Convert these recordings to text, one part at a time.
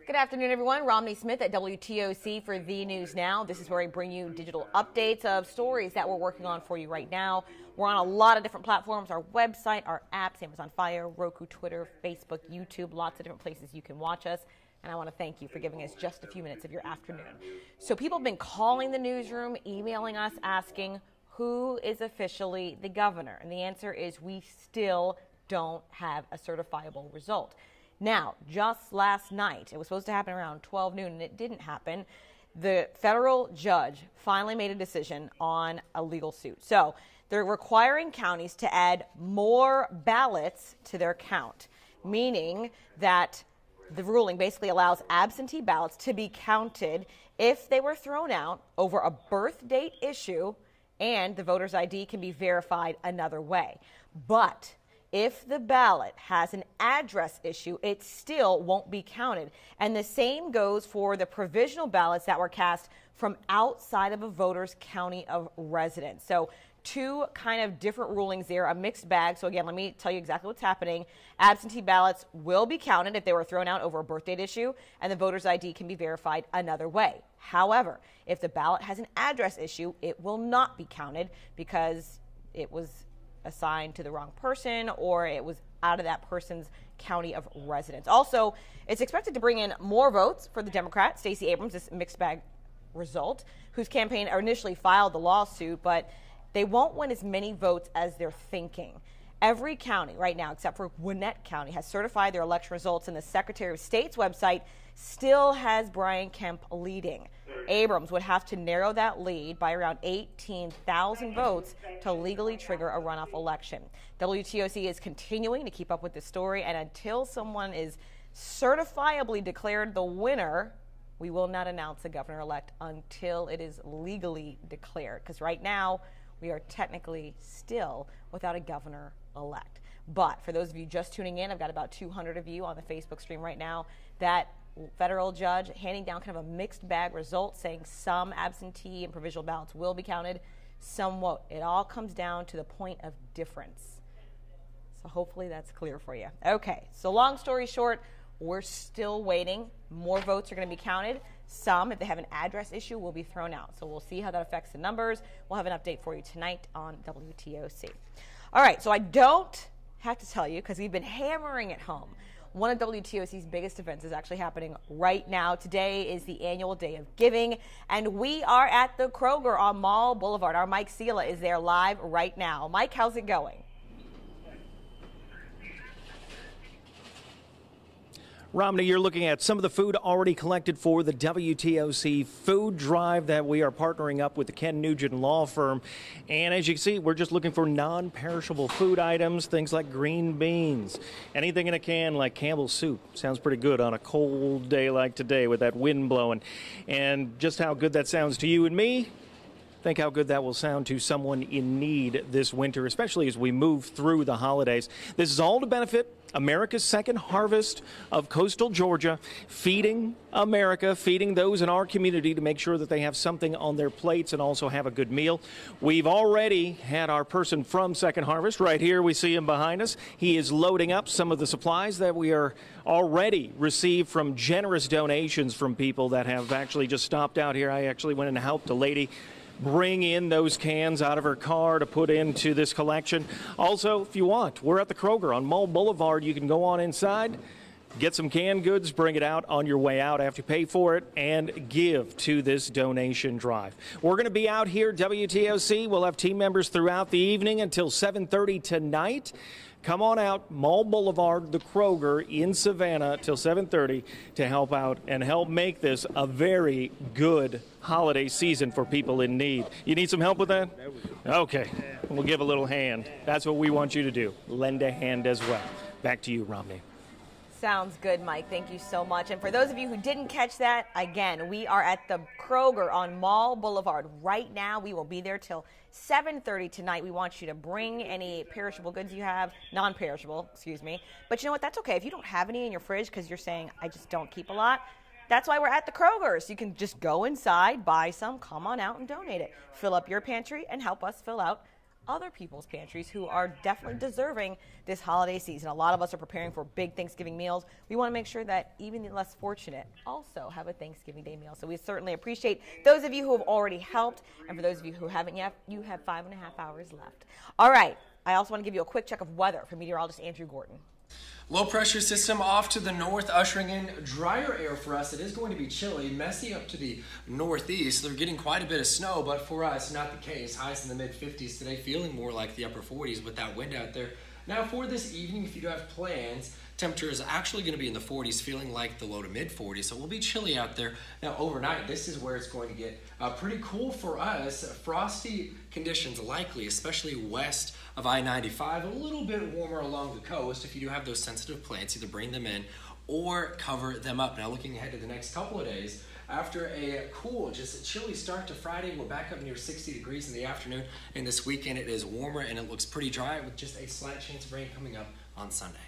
Good afternoon, everyone. Romney Smith at WTOC for The News Now. This is where I bring you digital updates of stories that we're working on for you right now. We're on a lot of different platforms, our website, our apps, Amazon Fire, Roku, Twitter, Facebook, YouTube, lots of different places you can watch us. And I want to thank you for giving us just a few minutes of your afternoon. So people have been calling the newsroom, emailing us, asking who is officially the governor. And the answer is we still don't have a certifiable result. Now, just last night, it was supposed to happen around 12 noon, and it didn't happen. The federal judge finally made a decision on a legal suit. So they're requiring counties to add more ballots to their count, meaning that the ruling basically allows absentee ballots to be counted if they were thrown out over a birth date issue and the voter's ID can be verified another way. But if the ballot has an address issue, it still won't be counted. And the same goes for the provisional ballots that were cast from outside of a voter's county of residence. So two kind of different rulings there, a mixed bag. So again, let me tell you exactly what's happening. Absentee ballots will be counted if they were thrown out over a birth date issue, and the voter's ID can be verified another way. However, if the ballot has an address issue, it will not be counted because it was assigned to the wrong person or it was out of that person's county of residence. Also, it's expected to bring in more votes for the Democrat, Stacey Abrams, this mixed bag result, whose campaign initially filed the lawsuit, but they won't win as many votes as they're thinking. Every county right now, except for Gwinnett County, has certified their election results, and the Secretary of State's website still has Brian Kemp leading. Abrams would have to narrow that lead by around 18,000 votes to legally trigger a runoff election. WTOC is continuing to keep up with this story, and until someone is certifiably declared the winner, we will not announce the governor-elect until it is legally declared, because right now we are technically still without a governor-elect. But for those of you just tuning in, I've got about 200 of you on the Facebook stream right now. That federal judge handing down kind of a mixed bag result, saying some absentee and provisional ballots will be counted, some won't. It all comes down to the point of difference. So hopefully that's clear for you. Okay, so long story short, we're still waiting. More votes are going to be counted. Some, if they have an address issue, will be thrown out. So we'll see how that affects the numbers. We'll have an update for you tonight on WTOC. All right, so I don't have to tell you, because we've been hammering it home, one of WTOC's biggest events is actually happening right now. Today is the annual Day of Giving, and we are at the Kroger on Mall Boulevard. Our Mike Sela is there live right now. Mike, how's it going? Romney, you're looking at some of the food already collected for the WTOC food drive that we are partnering up with the Ken Nugent Law Firm. And as you can see, we're just looking for non-perishable food items, things like green beans, anything in a can like Campbell's soup. Sounds pretty good on a cold day like today with that wind blowing. And just how good that sounds to you and me, think how good that will sound to someone in need this winter, especially as we move through the holidays. This is all to benefit America's Second Harvest of coastal Georgia, feeding America, feeding those in our community to make sure that they have something on their plates and also have a good meal. We've already had our person from Second Harvest right here. We see him behind us. He is loading up some of the supplies that we are already received from generous donations from people that have actually just stopped out here. I actually went and helped a lady bring in those cans out of her car to put into this collection. Also, if you want, we're at the Kroger on Mall Boulevard. You can go on inside, get some canned goods, bring it out on your way out after you pay for it, and give to this donation drive. We're going to be out here, WTOC. We'll have team members throughout the evening until 7:30 tonight. Come on out, Mall Boulevard, the Kroger in Savannah till 7:30 to help out and help make this a very good holiday season for people in need. You need some help with that? Okay, we'll give a little hand. That's what we want you to do. Lend a hand as well. Back to you, Romney. Sounds good, Mike. Thank you so much. And for those of you who didn't catch that, again, we are at the Kroger on Mall Boulevard right now. We will be there till 7:30 tonight. We want you to bring any perishable goods you have, non-perishable, excuse me. But you know what? That's okay. If you don't have any in your fridge because you're saying, I just don't keep a lot, that's why we're at the Kroger. So you can just go inside, buy some, come on out and donate it. Fill up your pantry and help us fill out other people's pantries who are definitely deserving this holiday season. A lot of us are preparing for big Thanksgiving meals. We want to make sure that even the less fortunate also have a Thanksgiving Day meal. So we certainly appreciate those of you who have already helped, and for those of you who haven't yet, you have 5.5 hours left. All right, I also want to give you a quick check of weather from meteorologist Andrew Gordon. Low pressure system off to the north, ushering in drier air for us. It is going to be chilly, messy up to the northeast. They're getting quite a bit of snow, but for us, not the case. Highs in the mid-50s today, feeling more like the upper 40s with that wind out there. Now for this evening, if you do have plans, temperature is actually going to be in the 40s, feeling like the low to mid-40s, so it will be chilly out there. Now overnight, this is where it's going to get pretty cool for us. Frosty conditions likely, especially west of I-95, a little bit warmer along the coast. If you do have those sensitive plants, either bring them in or cover them up. Now looking ahead to the next couple of days, after a cool, just a chilly start to Friday, we're back up near 60 degrees in the afternoon, and this weekend it is warmer and it looks pretty dry with just a slight chance of rain coming up on Sunday.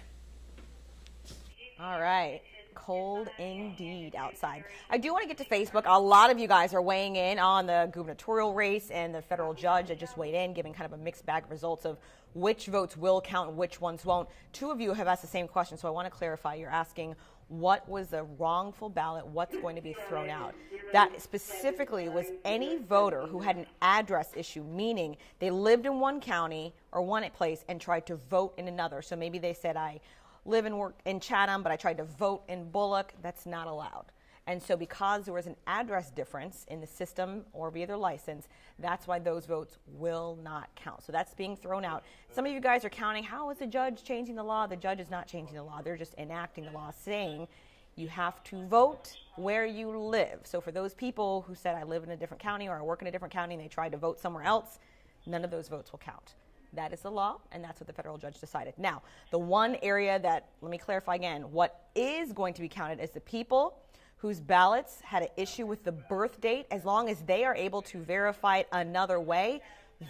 All right. Cold indeed outside. I do want to get to Facebook. A lot of you guys are weighing in on the gubernatorial race and the federal judge that just weighed in, giving kind of a mixed bag of results of which votes will count and which ones won't. Two of you have asked the same question, so I want to clarify. You're asking what was the wrongful ballot, what's going to be thrown out. That specifically was any voter who had an address issue, meaning they lived in one county or one place and tried to vote in another. So maybe they said, I live and work in Chatham, but I tried to vote in Bullock. That's not allowed. And so because there was an address difference in the system or via their license, that's why those votes will not count. So that's being thrown out. Some of you guys are counting, how is the judge changing the law? The judge is not changing the law. They're just enacting the law, saying you have to vote where you live. So for those people who said, I live in a different county or I work in a different county and they tried to vote somewhere else, none of those votes will count. That is the law, and that's what the federal judge decided. Now, the one area that, let me clarify again, what is going to be counted is the people whose ballots had an issue with the birth date. As long as they are able to verify it another way,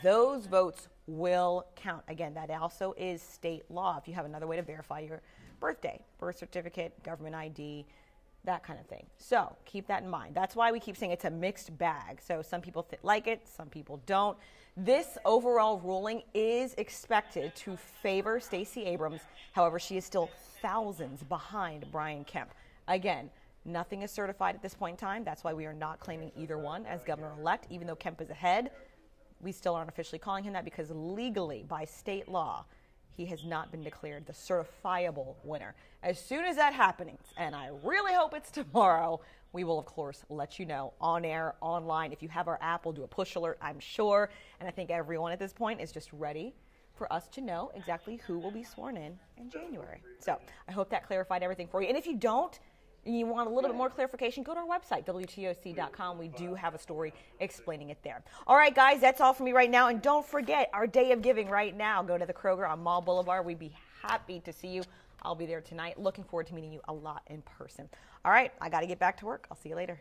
those votes will count. Again, that also is state law. If you have another way to verify your birthday, birth certificate, government ID, that kind of thing. So keep that in mind. That's why we keep saying it's a mixed bag. So some people like it, some people don't. This overall ruling is expected to favor Stacey Abrams. However, she is still thousands behind Brian Kemp. Again, nothing is certified at this point in time. That's why we are not claiming either one as governor-elect. Even though Kemp is ahead, we still aren't officially calling him that because legally, by state law, he has not been declared the certifiable winner. As soon as that happens, and I really hope it's tomorrow, we will, of course, let you know on air, online. If you have our app, we'll do a push alert, I'm sure. And I think everyone at this point is just ready for us to know exactly who will be sworn in January. So I hope that clarified everything for you. And if you don't, and you want a little bit more clarification, go to our website, WTOC.com. We do have a story explaining it there. All right, guys, that's all for me right now. And don't forget our day of giving right now. Go to the Kroger on Mall Boulevard. We'd be happy to see you. I'll be there tonight. Looking forward to meeting you a lot in person. All right, I got to get back to work. I'll see you later.